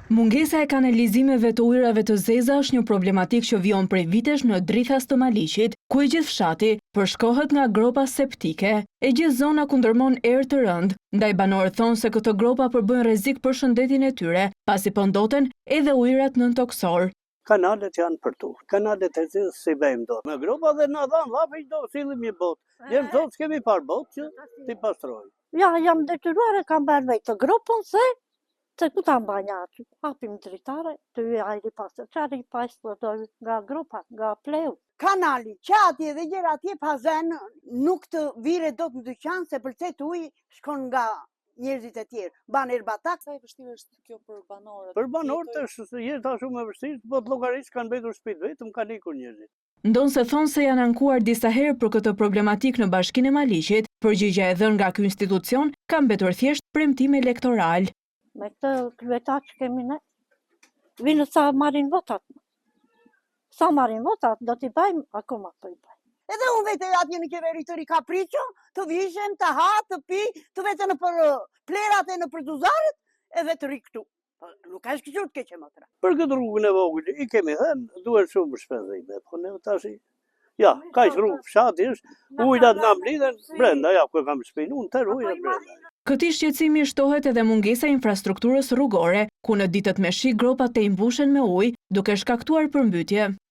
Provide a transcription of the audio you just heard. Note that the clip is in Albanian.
Mungesa e kanalizimeve të ujrave të zeza është një problematik që vijon prej vitesh në drithas të Maliqit, ku i gjithë fshati përshkohet nga gropa septike. E gjithë zona ku ndërmon erë të rënd, ndaj banorët thonë se këto gropa përbën rrezik për shëndetin e tyre, pasi po ndoten edhe ujrat nëntoksor. Kanalet janë për tu. Kanalet e zezës si bëjmë do. Me gropa dhe në dhanë lafe do sillim një botë. Jem thotë s'kemi par botë që ti pastrojë. Ja, jam detyruar e kam bërë vetë të grupën se ku ta mbanja aty. Hapim dritare, të ju ajri pasë, qari pasë të nga grupa, nga pleu. Kanali, që atje dhe gjera atje pazen nuk të vire do të dyqan se përcet ujë shkon nga njerëzit e tjerë. Banë erbatak. Sa e vështirë është kjo për banorët? Për banorët është jeta shumë e vështirë, po të llogarisë kanë mbetur shtëpitë vetëm kanë ikur njerëzit. Ndonë se thonë se janë ankuar disa herë për këtë problematik në Bashkinë e Maliqit, përgjigja e dhënë nga ky institucion ka mbetur thjesht premtim elektoral. Me këtë kryetaç që kemi ne, vinë sa marrin votat. Sa marrin votat, do t'i bëjmë, akoma po i bëjmë. Edhe unë vete atje në qeveri të rikapriqo, të vishem, të ha, të pi, të vete në për plerat e në për tuzaret, e vetë rikëtu. Nuk ka shkëqur të keqe më tëra. Për këtë rrugën e vogël, i kemi thënë, duhet shumë shpenzime, po ne tash ja, kaq rrugë fshati është, ujrat na mblidhen brenda, ja ku kam shpinë, unë tër ujrat brenda. Këtij shqetësimi shtohet edhe mungesa e infrastrukturës rrugore, ku në ditët me shi gropat të imbushen me ujë, duke shkaktuar përmbytje.